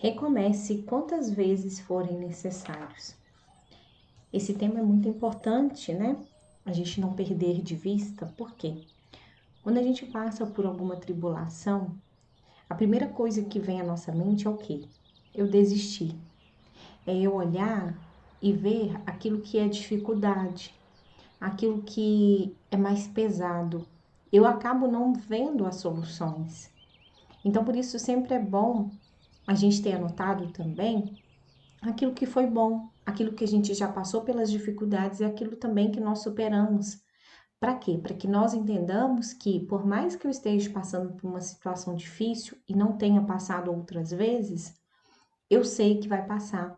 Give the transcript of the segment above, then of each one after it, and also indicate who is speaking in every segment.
Speaker 1: Recomece quantas vezes forem necessários. Esse tema é muito importante, né? A gente não perder de vista, por quê? Quando a gente passa por alguma tribulação, a primeira coisa que vem à nossa mente é o quê? Eu desisti. É eu olhar e ver aquilo que é dificuldade, aquilo que é mais pesado. Eu acabo não vendo as soluções. Então, por isso, sempre é bom a gente ter anotado também aquilo que foi bom, aquilo que a gente já passou pelas dificuldades e aquilo também que nós superamos. Para quê? Para que nós entendamos que, por mais que eu esteja passando por uma situação difícil e não tenha passado outras vezes, eu sei que vai passar.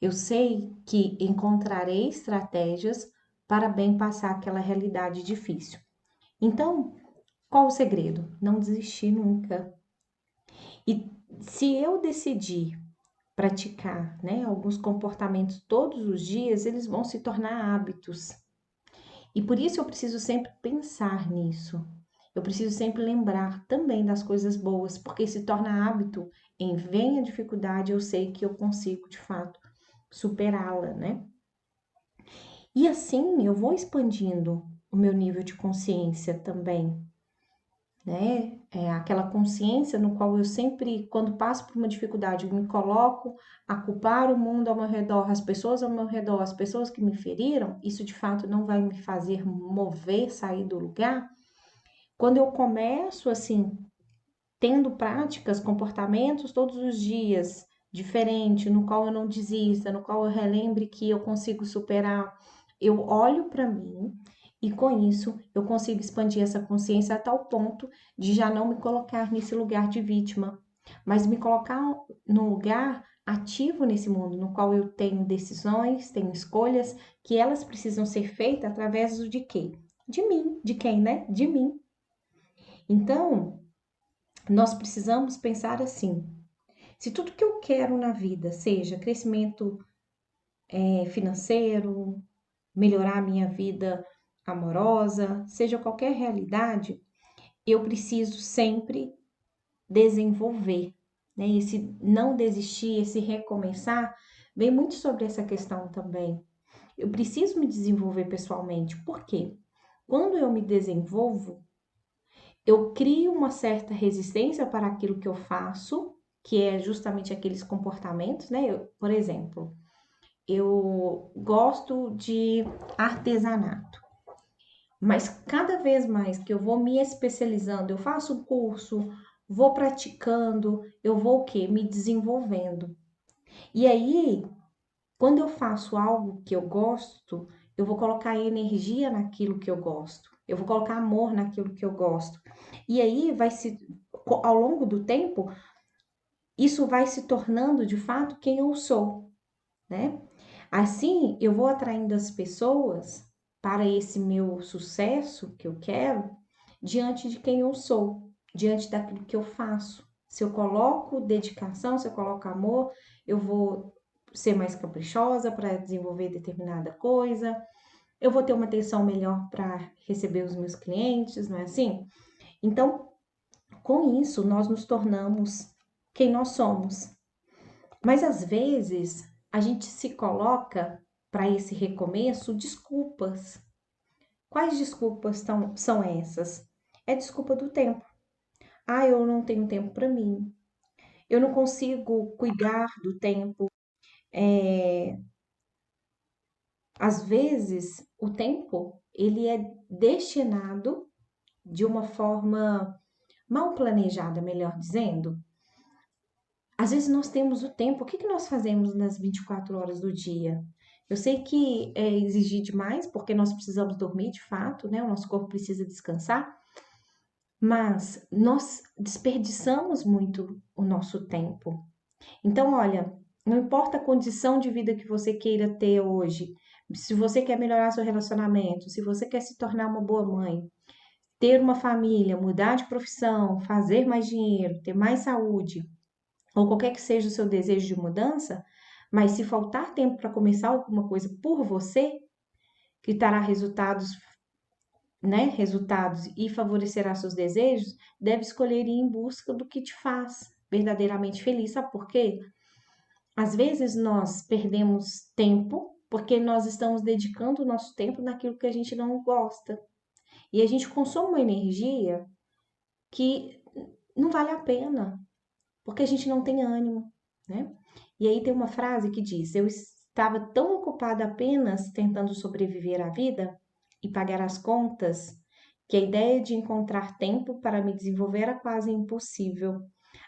Speaker 1: Eu sei que encontrarei estratégias para bem passar aquela realidade difícil. Então, qual o segredo? Não desistir nunca. E se eu decidir praticar, né, alguns comportamentos todos os dias, eles vão se tornar hábitos. E por isso eu preciso sempre pensar nisso. Eu preciso sempre lembrar também das coisas boas, porque se torna hábito em vem a dificuldade, eu sei que eu consigo de fato superá-la, né? E assim eu vou expandindo o meu nível de consciência também, né? É aquela consciência no qual eu sempre, quando passo por uma dificuldade, eu me coloco a culpar o mundo ao meu redor, as pessoas ao meu redor, as pessoas que me feriram, isso de fato não vai me fazer mover, sair do lugar. Quando eu começo assim, tendo práticas, comportamentos todos os dias diferente, no qual eu não desista, no qual eu relembre que eu consigo superar, eu olho para mim e com isso eu consigo expandir essa consciência a tal ponto de já não me colocar nesse lugar de vítima, mas me colocar num lugar ativo nesse mundo, no qual eu tenho decisões, tenho escolhas, que elas precisam ser feitas através de quê? De mim, de quem, né? De mim. Então, nós precisamos pensar assim: se tudo que eu quero na vida seja crescimento financeiro, melhorar a minha vida amorosa, seja qualquer realidade, eu preciso sempre desenvolver, né? Esse não desistir, esse recomeçar, vem muito sobre essa questão também. Eu preciso me desenvolver pessoalmente, por quê? Quando eu me desenvolvo, eu crio uma certa resistência para aquilo que eu faço, que é justamente aqueles comportamentos, né? Por exemplo, eu gosto de artesanato, mas cada vez mais que eu vou me especializando, eu faço um curso, vou praticando, eu vou o quê? Me desenvolvendo. E aí, quando eu faço algo que eu gosto, eu vou colocar energia naquilo que eu gosto. Eu vou colocar amor naquilo que eu gosto. E aí vai se ao longo do tempo, isso vai se tornando de fato quem eu sou, né? Assim, eu vou atraindo as pessoas para esse meu sucesso que eu quero diante de quem eu sou, diante daquilo que eu faço. Se eu coloco dedicação, se eu coloco amor, eu vou ser mais caprichosa para desenvolver determinada coisa, eu vou ter uma atenção melhor para receber os meus clientes, não é assim? Então, com isso, nós nos tornamos quem nós somos. Mas às vezes, a gente se coloca para esse recomeço desculpas. Quais desculpas são essas? É desculpa do tempo. Ah, eu não tenho tempo para mim. Eu não consigo cuidar do tempo. Às vezes, o tempo ele é destinado de uma forma mal planejada, melhor dizendo. Às vezes nós temos o tempo, o que que nós fazemos nas 24 horas do dia? Eu sei que é exigir demais, porque nós precisamos dormir de fato, né? O nosso corpo precisa descansar, mas nós desperdiçamos muito o nosso tempo. Então, olha, não importa a condição de vida que você queira ter hoje, se você quer melhorar seu relacionamento, se você quer se tornar uma boa mãe, ter uma família, mudar de profissão, fazer mais dinheiro, ter mais saúde, ou qualquer que seja o seu desejo de mudança, mas se faltar tempo para começar alguma coisa por você, que trará resultados, né, resultados e favorecerá seus desejos, deve escolher ir em busca do que te faz. verdadeiramente feliz. Sabe por quê? Às vezes nós perdemos tempo porque nós estamos dedicando o nosso tempo naquilo que a gente não gosta. E a gente consome uma energia que não vale a pena, porque a gente não tem ânimo, né? E aí tem uma frase que diz: eu estava tão ocupada apenas tentando sobreviver à vida e pagar as contas, que a ideia de encontrar tempo para me desenvolver era quase impossível.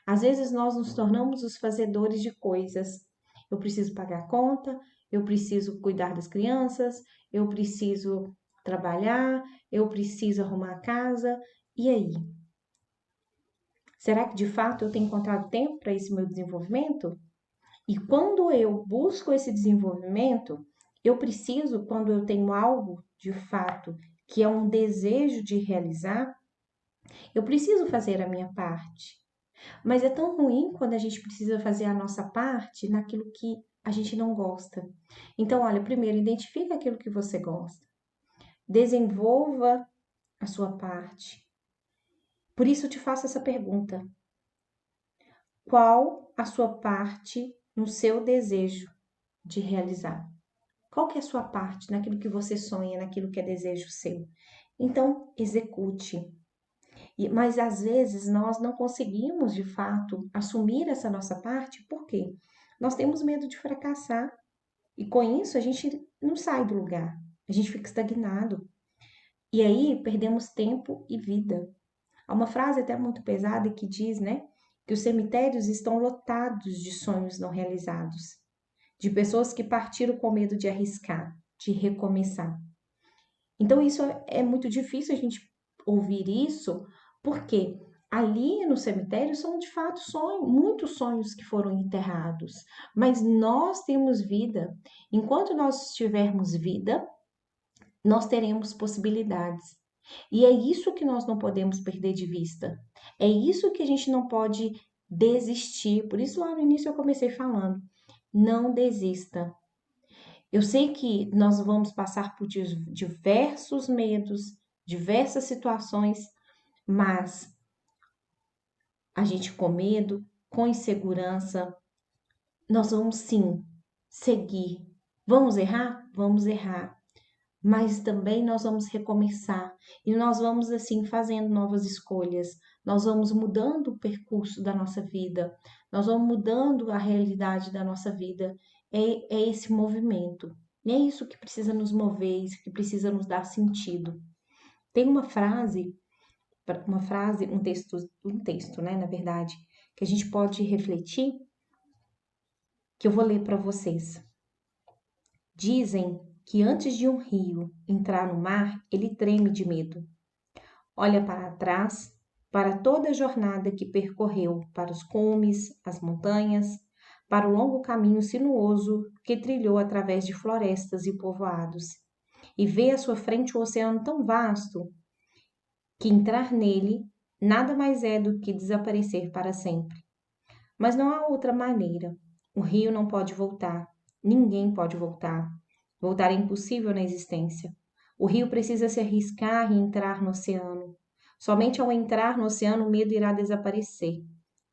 Speaker 1: Às vezes nós nos tornamos os fazedores de coisas. Eu preciso pagar a conta, eu preciso cuidar das crianças, eu preciso trabalhar, eu preciso arrumar a casa. E aí? Será que de fato eu tenho encontrado tempo para esse meu desenvolvimento? E quando eu busco esse desenvolvimento, eu preciso, quando eu tenho algo de fato que é um desejo de realizar, eu preciso fazer a minha parte. Mas é tão ruim quando a gente precisa fazer a nossa parte naquilo que a gente não gosta. Então, olha, primeiro, identifique aquilo que você gosta. Desenvolva a sua parte. Por isso, eu te faço essa pergunta: qual a sua parte no seu desejo de realizar? Qual que é a sua parte naquilo que você sonha, naquilo que é desejo seu? Então, execute. Mas às vezes nós não conseguimos de fato assumir essa nossa parte, por quê? Nós temos medo de fracassar e com isso a gente não sai do lugar, a gente fica estagnado e aí perdemos tempo e vida. Há uma frase até muito pesada que diz, né, que os cemitérios estão lotados de sonhos não realizados, de pessoas que partiram com medo de arriscar, de recomeçar. Então, isso é muito difícil a gente ouvir isso, porque ali no cemitério são de fato sonhos, muitos sonhos que foram enterrados, mas nós temos vida. Enquanto nós tivermos vida, nós teremos possibilidades. E é isso que nós não podemos perder de vista. É isso que a gente não pode desistir. Por isso, lá no início eu comecei falando: não desista. Eu sei que nós vamos passar por diversos medos, diversas situações, mas a gente com medo, com insegurança, nós vamos sim seguir. Vamos errar? Vamos errar. Mas também nós vamos recomeçar e nós vamos assim fazendo novas escolhas. Nós vamos mudando o percurso da nossa vida, nós vamos mudando a realidade da nossa vida. É esse movimento. E é isso que precisa nos mover, isso que precisa nos dar sentido. Tem um texto, né, na verdade, que a gente pode refletir, que eu vou ler para vocês. Dizem que antes de um rio entrar no mar, ele treme de medo. Olha para trás, para toda a jornada que percorreu, para os cumes, as montanhas, para o longo caminho sinuoso que trilhou através de florestas e povoados, e vê à sua frente um oceano tão vasto que entrar nele nada mais é do que desaparecer para sempre. Mas não há outra maneira. O rio não pode voltar, ninguém pode voltar. Voltar é impossível na existência. O rio precisa se arriscar e entrar no oceano. Somente ao entrar no oceano o medo irá desaparecer,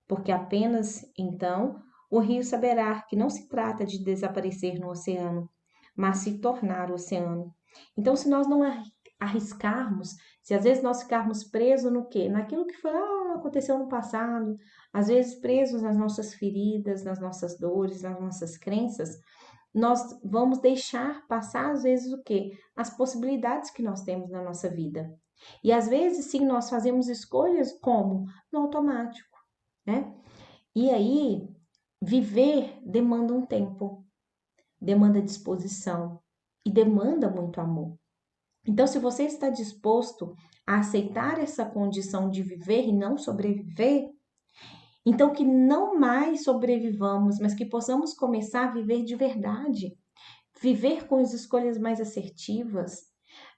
Speaker 1: porque apenas então o rio saberá que não se trata de desaparecer no oceano, mas se tornar o oceano. Então, se nós não arriscarmos, se às vezes nós ficarmos presos no quê? Naquilo que foi, aconteceu no passado, às vezes presos nas nossas feridas, nas nossas dores, nas nossas crenças, nós vamos deixar passar às vezes o quê? As possibilidades que nós temos na nossa vida. E às vezes sim, nós fazemos escolhas como no automático, né? E aí, viver demanda um tempo, demanda disposição e demanda muito amor. Então, se você está disposto a aceitar essa condição de viver e não sobreviver, então que não mais sobrevivamos, mas que possamos começar a viver de verdade, viver com as escolhas mais assertivas,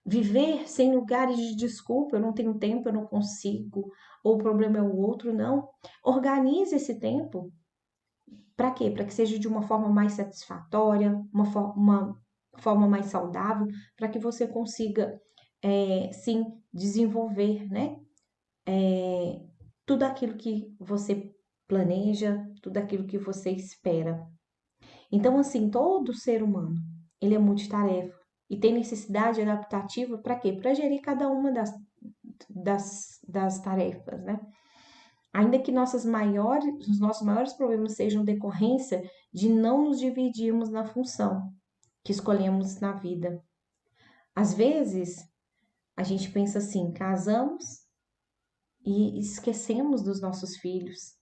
Speaker 1: viver sem lugares de desculpa, eu não tenho tempo, eu não consigo, ou o problema é o outro, não. Organize esse tempo. Para quê? Para que seja de uma forma mais satisfatória, uma forma mais saudável, para que você consiga, sim, desenvolver, né? Tudo aquilo que você planeja, tudo aquilo que você espera. Então, assim, todo ser humano, ele é multitarefa e tem necessidade adaptativa para quê? Para gerir cada uma das tarefas, né? Ainda que os nossos maiores problemas sejam decorrência de não nos dividirmos na função que escolhemos na vida. Às vezes, a gente pensa assim, casamos e esquecemos dos nossos filhos.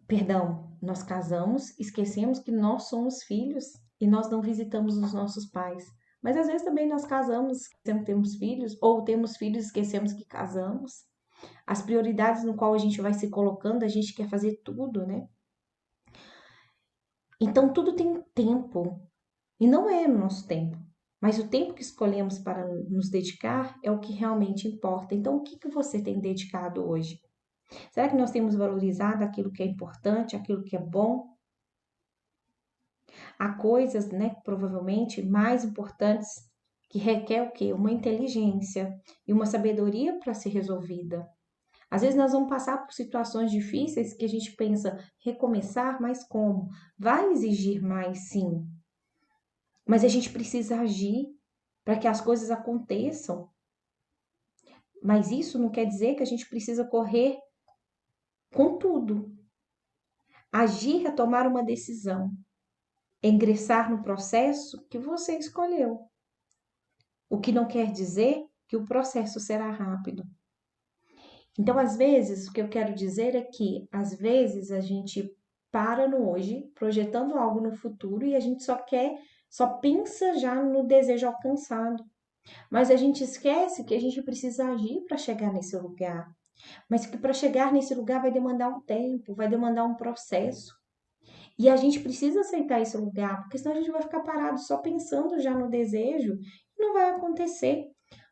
Speaker 1: Perdão, nós casamos, esquecemos que nós somos filhos e nós não visitamos os nossos pais. Mas às vezes também nós casamos, esquecemos que temos filhos, ou temos filhos e esquecemos que casamos. As prioridades no qual a gente vai se colocando, a gente quer fazer tudo, né? Então tudo tem tempo, e não é no nosso tempo. Mas o tempo que escolhemos para nos dedicar é o que realmente importa. Então, o que você tem dedicado hoje? Será que nós temos valorizado aquilo que é importante, aquilo que é bom? Há coisas, né, provavelmente mais importantes que requer o quê? Uma inteligência e uma sabedoria para ser resolvida. Às vezes nós vamos passar por situações difíceis que a gente pensa recomeçar, mas como? Vai exigir mais, sim. Mas a gente precisa agir para que as coisas aconteçam. Mas isso não quer dizer que a gente precisa correr com tudo. Agir é tomar uma decisão, é ingressar no processo que você escolheu. O que não quer dizer que o processo será rápido. Então, às vezes, o que eu quero dizer é que, às vezes, a gente para no hoje, projetando algo no futuro e a gente só pensa já no desejo alcançado. Mas a gente esquece que a gente precisa agir para chegar nesse lugar. Mas que para chegar nesse lugar vai demandar um tempo, vai demandar um processo. E a gente precisa aceitar esse lugar, porque senão a gente vai ficar parado só pensando já no desejo e não vai acontecer.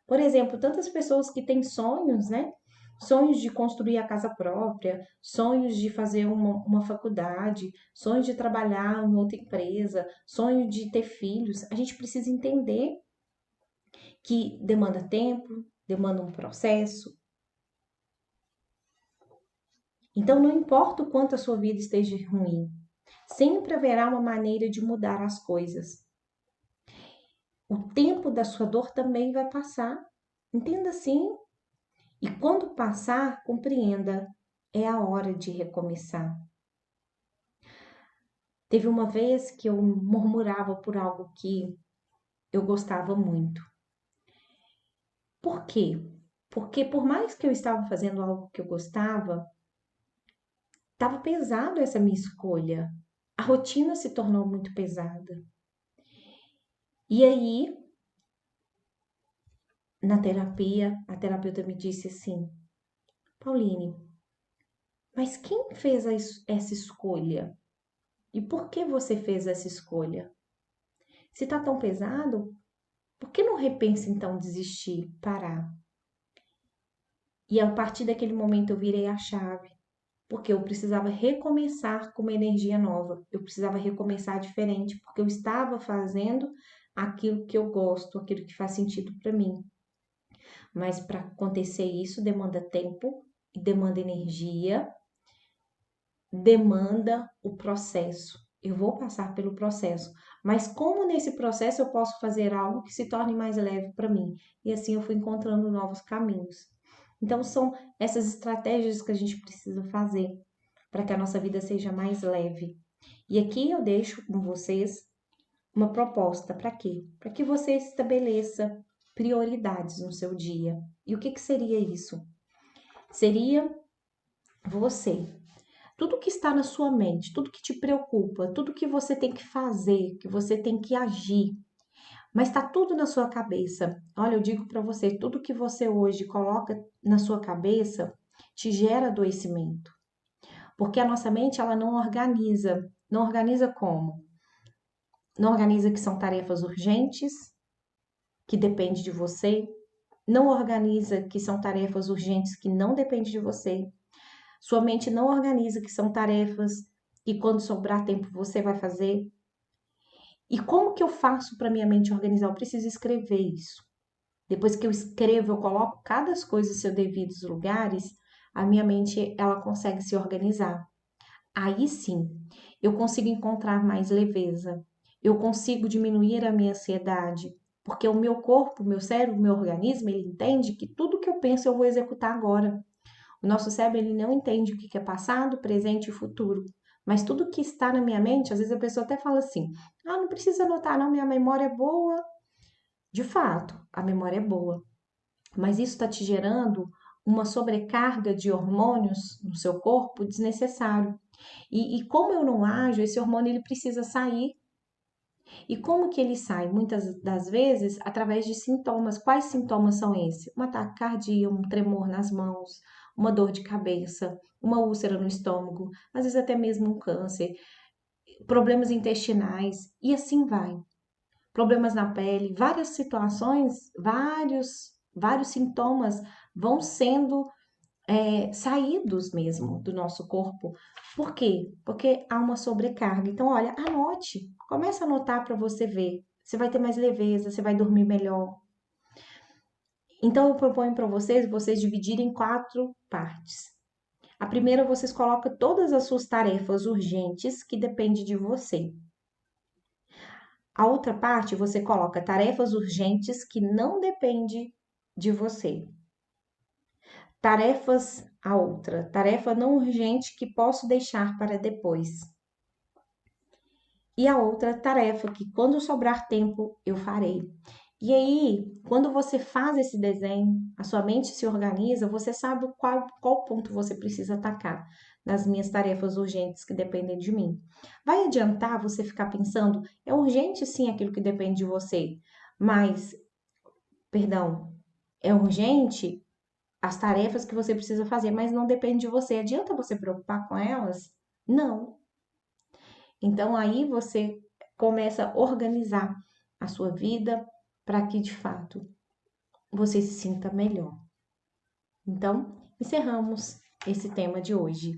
Speaker 1: Por exemplo, tantas pessoas que têm sonhos, né? Sonhos de construir a casa própria, sonhos de fazer uma faculdade, sonhos de trabalhar em outra empresa, sonho de ter filhos. A gente precisa entender que demanda tempo, demanda um processo. Então, não importa o quanto a sua vida esteja ruim, sempre haverá uma maneira de mudar as coisas. O tempo da sua dor também vai passar. Entenda assim. E quando passar, compreenda, é a hora de recomeçar. Teve uma vez que eu murmurava por algo que eu gostava muito. Por quê? Porque por mais que eu estava fazendo algo que eu gostava, estava pesado essa minha escolha. A rotina se tornou muito pesada. E aí, na terapia, a terapeuta me disse assim: Pauline, mas quem fez essa escolha? E por que você fez essa escolha? Se tá tão pesado, por que não repensa então desistir, parar? E a partir daquele momento eu virei a chave, porque eu precisava recomeçar com uma energia nova. Eu precisava recomeçar diferente, porque eu estava fazendo aquilo que eu gosto, aquilo que faz sentido para mim. Mas para acontecer isso demanda tempo, demanda energia, demanda o processo. Eu vou passar pelo processo, mas como nesse processo eu posso fazer algo que se torne mais leve para mim? E assim eu fui encontrando novos caminhos. Então são essas estratégias que a gente precisa fazer para que a nossa vida seja mais leve. E aqui eu deixo com vocês uma proposta para quê? Para que você estabeleça prioridades no seu dia. E o que seria isso? Seria você. Tudo que está na sua mente, tudo que te preocupa, tudo que você tem que fazer, que você tem que agir, mas está tudo na sua cabeça. Olha, eu digo para você, tudo que você hoje coloca na sua cabeça te gera adoecimento. Porque a nossa mente, ela não organiza. Não organiza como? Não organiza que são tarefas urgentes, que depende de você. Não organiza que são tarefas urgentes que não dependem de você. Sua mente não organiza que são tarefas que quando sobrar tempo você vai fazer. E como que eu faço para minha mente organizar? Eu preciso escrever isso. Depois que eu escrevo, eu coloco cada coisa em seus devidos lugares, a minha mente ela consegue se organizar. Aí sim, eu consigo encontrar mais leveza, eu consigo diminuir a minha ansiedade, porque o meu corpo, o meu cérebro, o meu organismo, ele entende que tudo que eu penso eu vou executar agora. O nosso cérebro, ele não entende o que é passado, presente e futuro. Mas tudo que está na minha mente, às vezes a pessoa até fala assim: ah, não precisa anotar, não, minha memória é boa. De fato, a memória é boa, mas isso está te gerando uma sobrecarga de hormônios no seu corpo desnecessário. E como eu não ajo, esse hormônio ele precisa sair. E como que ele sai? Muitas das vezes através de sintomas. Quais sintomas são esses? Um ataque cardíaco, um tremor nas mãos, uma dor de cabeça, uma úlcera no estômago, às vezes até mesmo um câncer, problemas intestinais e assim vai. Problemas na pele, várias situações, vários sintomas vão sendo saídos mesmo do nosso corpo. Por quê? Porque há uma sobrecarga. Então, olha, anote, começa a anotar para você ver. Você vai ter mais leveza, você vai dormir melhor. Então, eu proponho para vocês dividirem em 4 partes. A primeira, vocês colocam todas as suas tarefas urgentes que dependem de você. A outra parte, você coloca tarefas urgentes que não dependem de você. Tarefa não urgente que posso deixar para depois. E a outra tarefa que quando sobrar tempo eu farei. E aí, quando você faz esse desenho, a sua mente se organiza, você sabe qual ponto você precisa atacar nas minhas tarefas urgentes que dependem de mim. Vai adiantar você ficar pensando, é urgente sim aquilo que depende de você, mas, perdão, é urgente as tarefas que você precisa fazer, mas não depende de você. Adianta você preocupar com elas? Não. Então aí você começa a organizar a sua vida para que de fato você se sinta melhor. Então, encerramos esse tema de hoje.